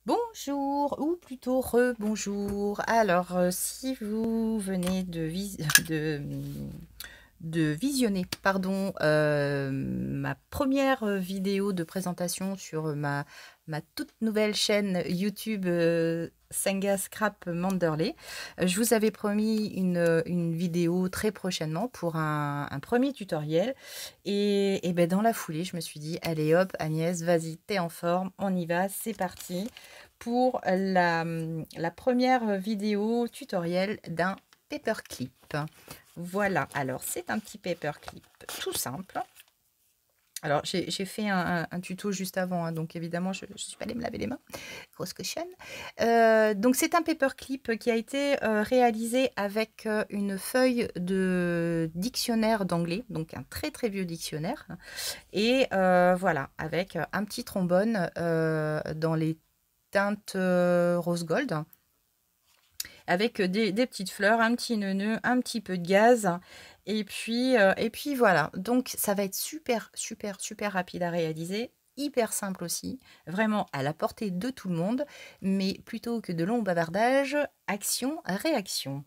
Bonjour, ou plutôt rebonjour. Alors, si vous venez de visionner, pardon, ma première vidéo de présentation sur ma toute nouvelle chaîne YouTube Senga Scrap Manderley, je vous avais promis une vidéo très prochainement pour un premier tutoriel. Et ben dans la foulée, je me suis dit, allez hop, Agnès, vas-y, t'es en forme, on y va, c'est parti pour la première vidéo tutoriel d'un paperclip. Voilà, alors c'est un petit paperclip tout simple. Alors j'ai fait un tuto juste avant, hein, donc évidemment je ne suis pas allée me laver les mains, grosse cochonne. Donc c'est un paperclip qui a été réalisé avec une feuille de dictionnaire d'anglais, donc un très très vieux dictionnaire. Et voilà, avec un petit trombone dans les teintes rose gold, avec des petites fleurs, un petit neuneu, un petit peu de gaz. Et puis voilà. Donc ça va être super, super, super rapide à réaliser. Hyper simple aussi, vraiment à la portée de tout le monde, mais plutôt que de longs bavardages, action, réaction.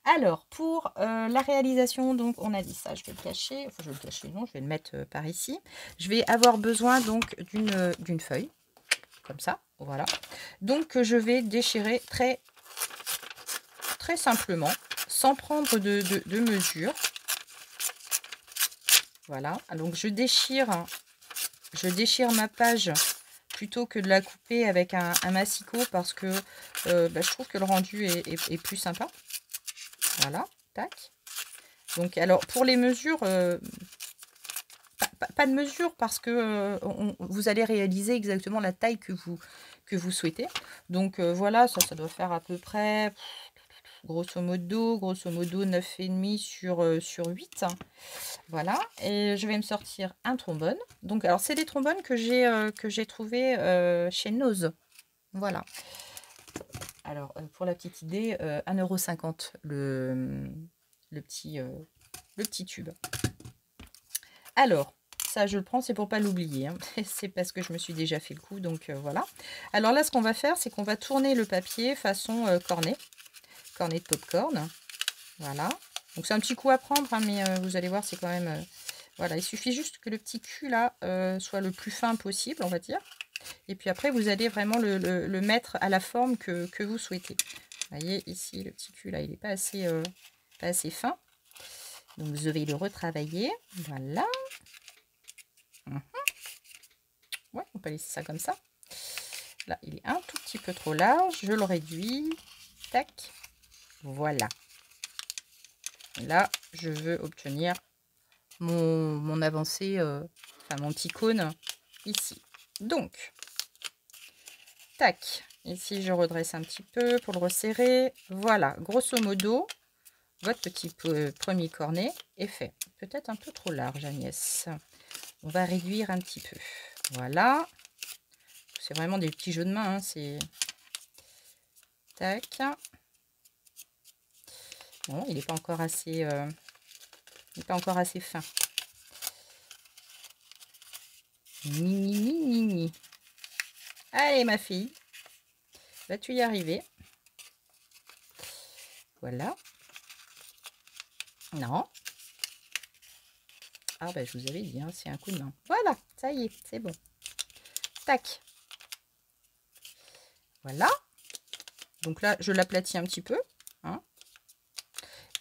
Alors, pour la réalisation, donc on a dit ça, je vais le cacher, enfin je vais le cacher, non, je vais le mettre par ici. Je vais avoir besoin donc d'une feuille, comme ça, voilà. Donc je vais déchirer très simplement, sans prendre de mesure. Voilà, donc je déchire ma page plutôt que de la couper avec un massicot parce que je trouve que le rendu est plus sympa. Voilà, tac. Donc alors pour les mesures, pas de mesure parce que vous allez réaliser exactement la taille que vous souhaitez. Donc voilà, ça doit faire à peu près, grosso modo 9,5 sur 8. Voilà, et je vais me sortir un trombone. Donc alors c'est des trombones que j'ai trouvé chez Nose. Voilà. Alors pour la petite idée, 1,50 € le petit tube. Alors, ça je le prends, c'est pour pas l'oublier, hein. C'est parce que je me suis déjà fait le coup, donc voilà. Alors là, ce qu'on va faire, c'est qu'on va tourner le papier façon cornet de popcorn. Voilà. Donc c'est un petit coup à prendre, hein, mais vous allez voir, c'est quand même... voilà, il suffit juste que le petit cul là soit le plus fin possible, on va dire. Et puis après, vous allez vraiment le mettre à la forme que vous souhaitez. Vous voyez, ici, le petit cul là, il n'est pas assez fin. Donc je vais le retravailler. Voilà. Ouais, on peut laisser ça comme ça. Là, il est un tout petit peu trop large. Je le réduis. Tac. Voilà. Et là, je veux obtenir mon avancée, enfin mon petit cône ici. Donc, tac. Ici, je redresse un petit peu pour le resserrer. Voilà, grosso modo, votre petit premier cornet est fait. Peut-être un peu trop large, Agnès. On va réduire un petit peu. Voilà. C'est vraiment des petits jeux de main, hein, c'est... Tac. Bon, il n'est pas encore assez... il n'est pas encore assez fin. Ni. Allez, ma fille. Vas-tu y arriver? Voilà. Non. Ah, bah, je vous avais dit, hein, c'est un coup de main. Voilà, ça y est, c'est bon. Tac. Voilà. Donc là, je l'aplatis un petit peu, hein.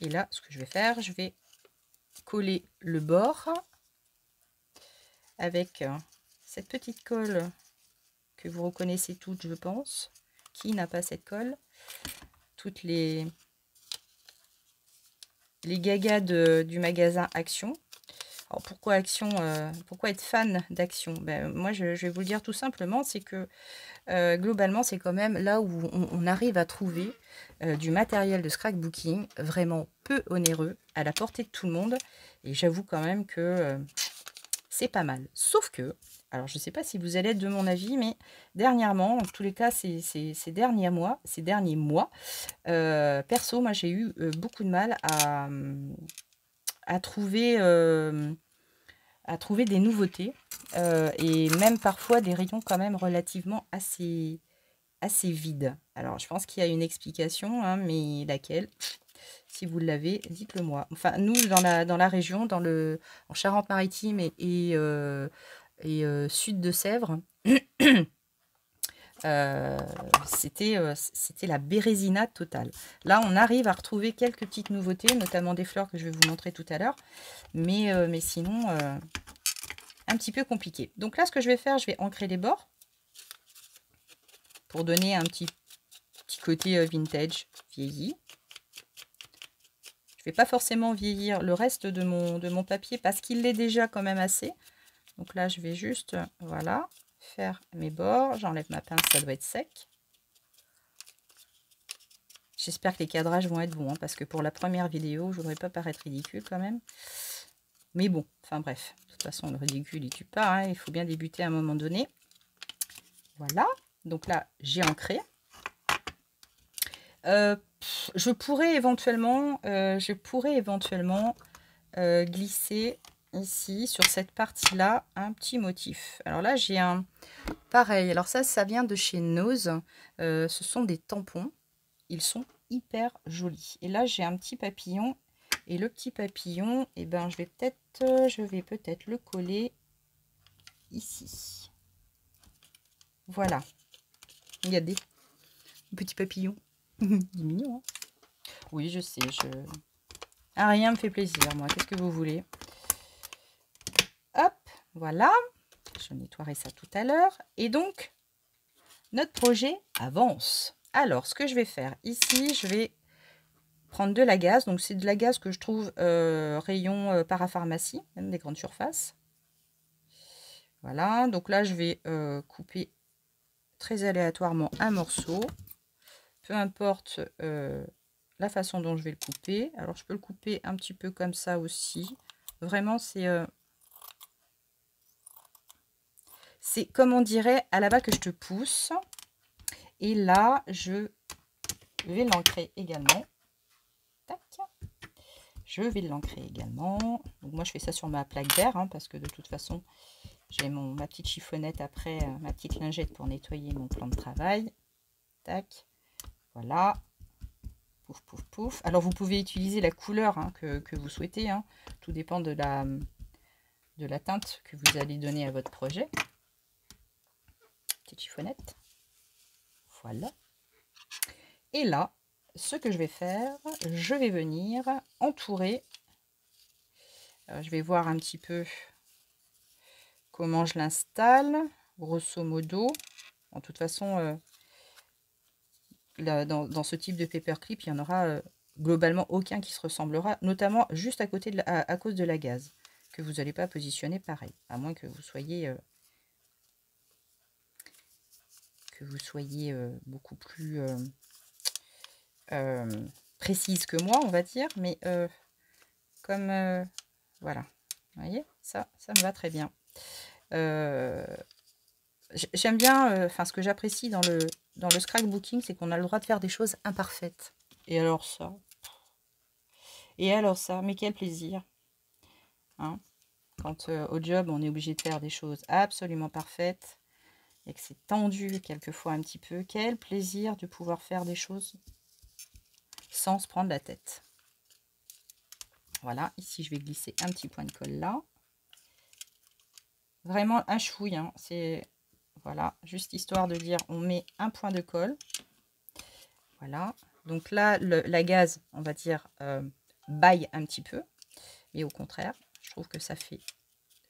Et là, ce que je vais faire, je vais coller le bord avec cette petite colle que vous reconnaissez toutes, je pense. Qui n'a pas cette colle? Toutes les gagas du magasin Action. Alors pourquoi Action, pourquoi être fan d'Action? Ben, moi, je vais vous le dire tout simplement, c'est que globalement, c'est quand même là où on arrive à trouver du matériel de scrapbooking vraiment peu onéreux, à la portée de tout le monde. Et j'avoue quand même que c'est pas mal. Sauf que, alors je ne sais pas si vous allez être de mon avis, mais dernièrement, en tous les cas ces derniers mois, perso, moi j'ai eu beaucoup de mal à trouver des nouveautés et même parfois des rayons quand même relativement assez assez vide. Alors, je pense qu'il y a une explication, hein, mais laquelle? Si vous l'avez, dites-le moi. Enfin, nous, dans la région, en Charente-Maritime et sud de Sèvres, c'était la bérésina totale. Là, on arrive à retrouver quelques petites nouveautés, notamment des fleurs que je vais vous montrer tout à l'heure. Mais sinon, un petit peu compliqué. Donc là, ce que je vais faire, je vais ancrer les bords pour donner un petit côté vintage, vieilli. Je ne vais pas forcément vieillir le reste de mon papier parce qu'il l'est déjà quand même assez. Donc là, je vais juste, voilà, faire mes bords. J'enlève ma pince, ça doit être sec. J'espère que les cadrages vont être bons, hein, parce que pour la première vidéo, je ne voudrais pas paraître ridicule quand même. Mais bon, enfin bref, de toute façon, le ridicule, il tue pas, hein, il faut bien débuter à un moment donné. Voilà, donc là, j'ai ancré. Je pourrais éventuellement glisser ici, sur cette partie-là, un petit motif. Alors là, j'ai un... Pareil, alors ça vient de chez Nose. Ce sont des tampons. Ils sont hyper jolis. Et là, j'ai un petit papillon. Et le petit papillon, eh ben, je vais peut-être le coller ici. Voilà. Regardez. Petit papillon. Il est mignon, hein. Oui, je sais. Ah, rien me fait plaisir, moi. Qu'est-ce que vous voulez? Hop, voilà. Je nettoierai ça tout à l'heure. Et donc, notre projet avance. Alors, ce que je vais faire ici, je vais prendre de la gaze. Donc, c'est de la gaze que je trouve rayon parapharmacie, même des grandes surfaces. Voilà. Donc là, je vais couper très aléatoirement un morceau. Peu importe la façon dont je vais le couper. Alors, je peux le couper un petit peu comme ça aussi. Vraiment, c'est comme on dirait à la bas que je te pousse. Et là, je vais l'ancrer également. Tac. Je vais l'ancrer également. Donc moi, je fais ça sur ma plaque d'air, hein, parce que de toute façon, j'ai ma petite chiffonnette après, ma petite lingette pour nettoyer mon plan de travail. Tac. Voilà. Pouf, pouf, pouf. Alors, vous pouvez utiliser la couleur, hein, que vous souhaitez. Hein. Tout dépend de la teinte que vous allez donner à votre projet. Petite chiffonnette. Voilà. Et là, ce que je vais faire, je vais venir entourer. Je vais voir un petit peu comment je l'installe, grosso modo. En toute façon, là, dans ce type de paperclip, il n'y en aura globalement aucun qui se ressemblera, notamment juste à côté à cause de la gaze, que vous n'allez pas positionner pareil, à moins que vous soyez beaucoup plus précise que moi, on va dire, mais comme voilà, vous voyez, ça me va très bien. J'aime bien, ce que j'apprécie dans le scrapbooking, c'est qu'on a le droit de faire des choses imparfaites. Et alors ça, mais quel plaisir, hein, quand au job, on est obligé de faire des choses absolument parfaites, et que c'est tendu quelquefois un petit peu, quel plaisir de pouvoir faire des choses sans se prendre la tête. Voilà, ici, je vais glisser un petit point de colle là. Vraiment un chouille, hein, c'est... Voilà, juste histoire de dire, on met un point de colle. Voilà. Donc là, la gaze, on va dire, baille un petit peu. Mais au contraire, je trouve que ça fait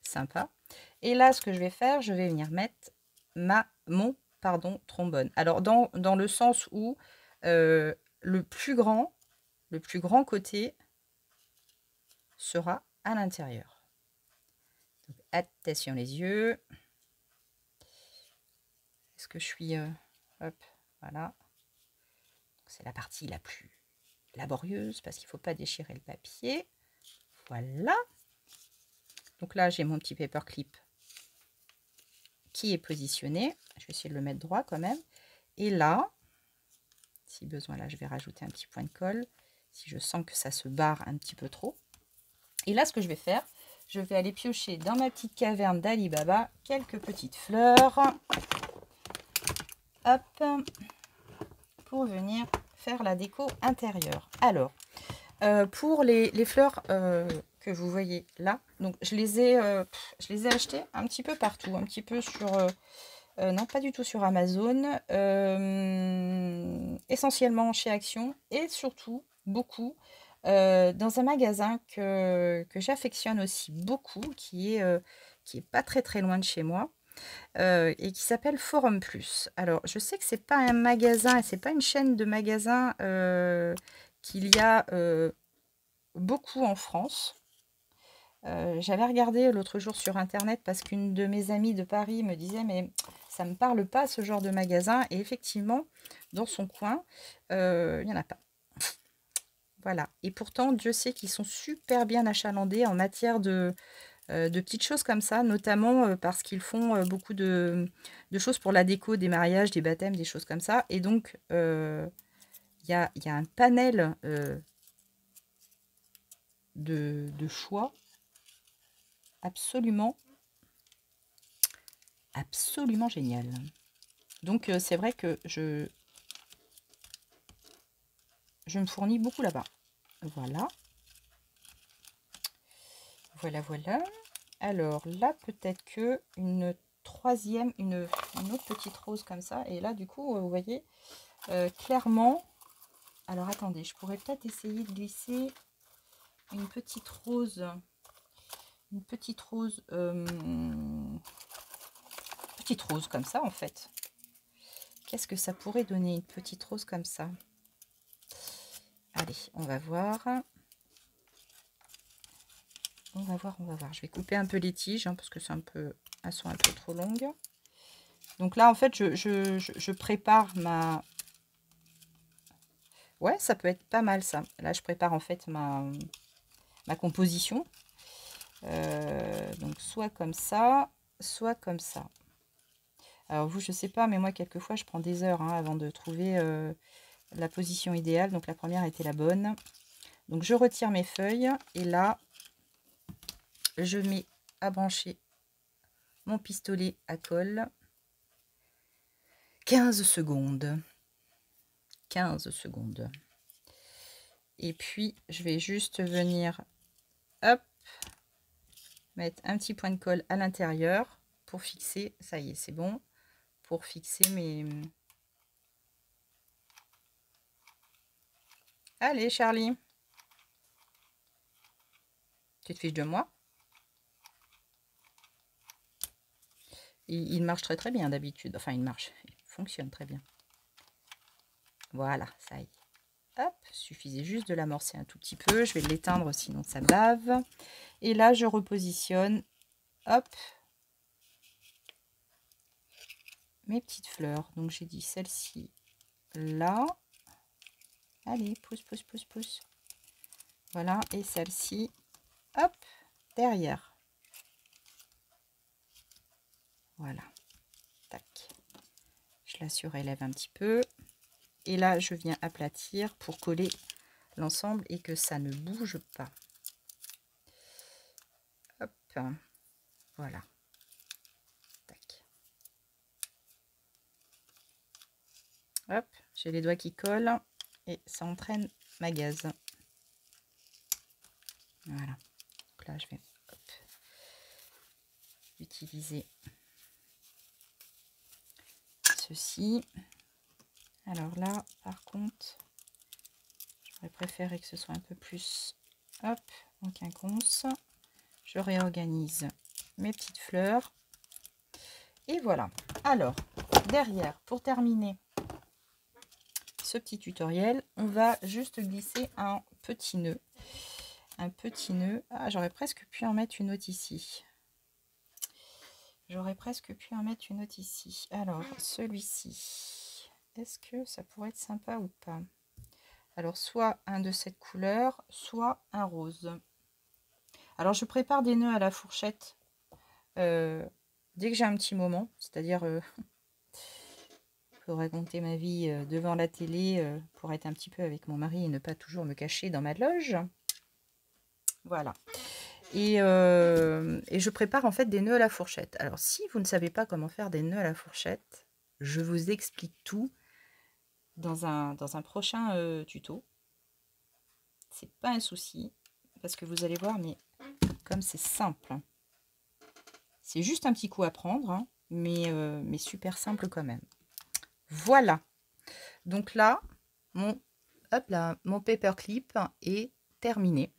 sympa. Et là, ce que je vais faire, je vais venir mettre mon trombone. Alors, dans le sens où le plus grand côté sera à l'intérieur. Attention les yeux. Est-ce que je suis... hop, voilà. C'est la partie la plus laborieuse parce qu'il ne faut pas déchirer le papier. Voilà. Donc là, j'ai mon petit paperclip qui est positionné. Je vais essayer de le mettre droit quand même. Et là, si besoin, là, je vais rajouter un petit point de colle. Si je sens que ça se barre un petit peu trop. Et là, ce que je vais faire, je vais aller piocher dans ma petite caverne d'Ali Baba quelques petites fleurs. hop, pour venir faire la déco intérieure. Alors, pour les fleurs que vous voyez là, donc je les ai achetées un petit peu partout, un petit peu sur... non, pas du tout sur Amazon, essentiellement chez Action et surtout beaucoup dans un magasin que j'affectionne aussi beaucoup, qui est pas très très loin de chez moi et qui s'appelle Forum Plus. Alors, je sais que c'est pas un magasin, c'est pas une chaîne de magasins qu'il y a beaucoup en France. J'avais regardé l'autre jour sur internet parce qu'une de mes amies de Paris me disait mais ça me parle pas ce genre de magasin, et effectivement dans son coin il n'y en a pas. Voilà, et pourtant Dieu sait qu'ils sont super bien achalandés en matière de petites choses comme ça, notamment parce qu'ils font beaucoup de choses pour la déco, des mariages, des baptêmes, des choses comme ça, et donc il y a un panel de choix absolument génial. Donc c'est vrai que je me fournis beaucoup là-bas. Voilà. Voilà. Alors là, peut-être que une troisième, une autre petite rose comme ça. Et là, du coup, vous voyez, clairement... Alors attendez, je pourrais peut-être essayer de glisser une petite rose. Une petite rose... petite rose comme ça, en fait. Qu'est-ce que ça pourrait donner, une petite rose comme ça? Allez, on va voir. On va voir. Je vais couper un peu les tiges parce que elles sont un peu trop longues. Donc là, en fait, je prépare ma... Ouais, ça peut être pas mal ça. Là, je prépare en fait ma composition. Donc soit comme ça, soit comme ça. Alors vous, je sais pas, mais moi, quelquefois, je prends des heures avant de trouver la position idéale. Donc la première était la bonne. Donc je retire mes feuilles et là, je mets à brancher mon pistolet à colle. 15 secondes. 15 secondes. Et puis, je vais juste venir, hop, mettre un petit point de colle à l'intérieur pour fixer. Ça y est, c'est bon. Pour fixer mes... Allez, Charlie. Tu te fiches de moi? Il marche très très bien d'habitude. Enfin, il fonctionne très bien. Voilà, ça y est. Hop, suffisait juste de l'amorcer un tout petit peu. Je vais l'éteindre, sinon ça bave. Et là, je repositionne, hop, mes petites fleurs. Donc, j'ai dit celle-ci là. Allez, pousse. Voilà, et celle-ci, hop, derrière. Voilà. Tac. Je la surélève un petit peu. Et là, je viens aplatir pour coller l'ensemble et que ça ne bouge pas. Hop. Voilà. Tac. Hop. J'ai les doigts qui collent et ça entraîne ma gaze. Voilà. Donc là, je vais utiliser ceci. Alors là, par contre, j'aurais préféré que ce soit un peu plus, hop, en quinconce. Je réorganise mes petites fleurs. Et voilà. Alors, derrière, pour terminer ce petit tutoriel, on va juste glisser un petit nœud. Un petit nœud. Ah, j'aurais presque pu en mettre une autre ici. Alors, celui-ci, est-ce que ça pourrait être sympa ou pas? Alors, soit un de cette couleur, soit un rose. Alors, je prépare des nœuds à la fourchette dès que j'ai un petit moment. C'est-à-dire, pour raconter ma vie devant la télé, pour être un petit peu avec mon mari et ne pas toujours me cacher dans ma loge. Voilà. Et je prépare en fait des nœuds à la fourchette. Alors, si vous ne savez pas comment faire des nœuds à la fourchette, je vous explique tout dans un prochain tuto. C'est pas un souci, parce que vous allez voir, mais comme c'est simple. C'est juste un petit coup à prendre, hein, mais super simple quand même. Voilà. Donc là, mon paperclip est terminé.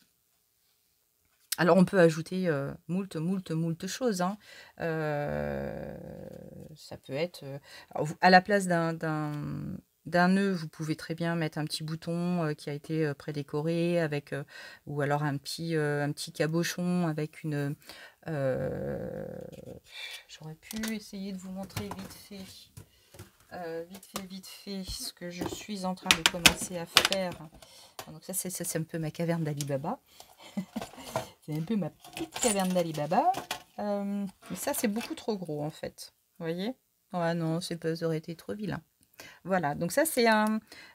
Alors, on peut ajouter moult choses. Hein. Ça peut être... à la place d'un nœud, vous pouvez très bien mettre un petit bouton qui a été prédécoré, avec, ou alors un petit cabochon avec une... J'aurais pu essayer de vous montrer vite fait, ce que je suis en train de commencer à faire. Donc ça, c'est un peu ma caverne d'Ali Baba. C'est un peu ma petite caverne d'Ali Baba. Mais ça, c'est beaucoup trop gros, en fait. Vous voyez? Ah non, ça aurait été trop vilain. Voilà, donc ça, c'est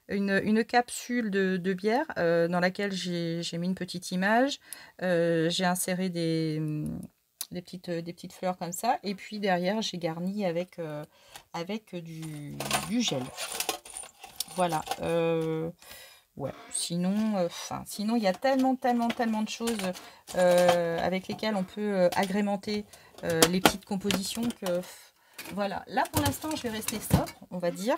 une capsule de bière dans laquelle j'ai mis une petite image. J'ai inséré des petites fleurs comme ça. Et puis derrière, j'ai garni avec du gel. Voilà. Ouais, sinon, sinon, il y a tellement de choses avec lesquelles on peut agrémenter les petites compositions que... Voilà, là pour l'instant, je vais rester sobre, on va dire.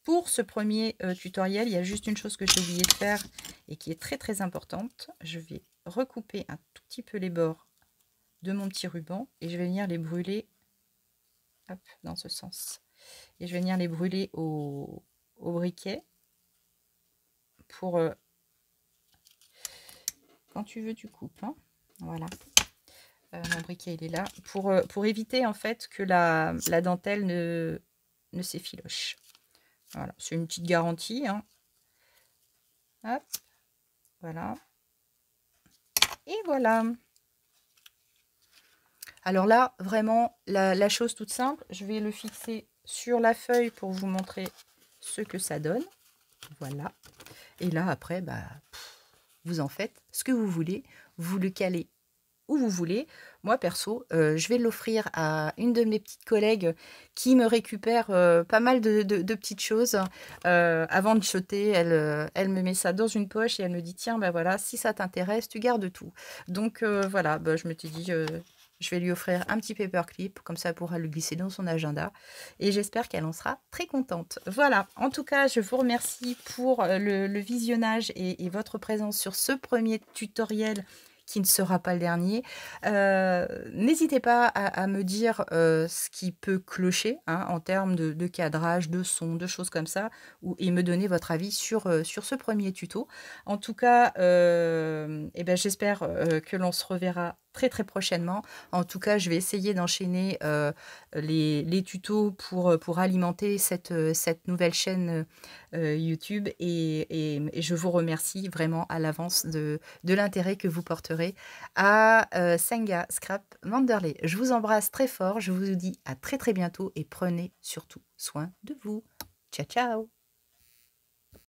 Pour ce premier tutoriel, il y a juste une chose que j'ai oublié de faire et qui est très importante. Je vais recouper un tout petit peu les bords de mon petit ruban et je vais venir les brûler, hop, dans ce sens. Et je vais venir les brûler au briquet pour... quand tu veux, tu coupes. Hein. Voilà. Mon briquet, il est là. Pour éviter, en fait, que la dentelle ne s'effiloche. Voilà. C'est une petite garantie. Hein. Hop. Voilà. Et voilà. Alors là, vraiment, la chose toute simple, je vais le fixer sur la feuille pour vous montrer ce que ça donne. Voilà. Et là, après, bah, vous en faites ce que vous voulez. Vous le calez où vous voulez. Moi, perso, je vais l'offrir à une de mes petites collègues qui me récupère pas mal de petites choses. Avant de jeter, elle me met ça dans une poche et elle me dit, tiens, ben voilà, si ça t'intéresse, tu gardes tout. Donc, voilà, bah, je me suis dit... je vais lui offrir un petit paperclip, comme ça elle pourra le glisser dans son agenda. Et j'espère qu'elle en sera très contente. Voilà, en tout cas, je vous remercie pour le visionnage et votre présence sur ce premier tutoriel qui ne sera pas le dernier. N'hésitez pas à me dire ce qui peut clocher hein, en termes de cadrage, de son, de choses comme ça, et me donner votre avis sur ce premier tuto. En tout cas, eh ben, j'espère que l'on se reverra très prochainement. En tout cas, je vais essayer d'enchaîner les tutos pour alimenter cette nouvelle chaîne YouTube et je vous remercie vraiment à l'avance de l'intérêt que vous porterez à Senga Scrap Manderley. Je vous embrasse très fort, je vous dis à très bientôt et prenez surtout soin de vous. Ciao, ciao!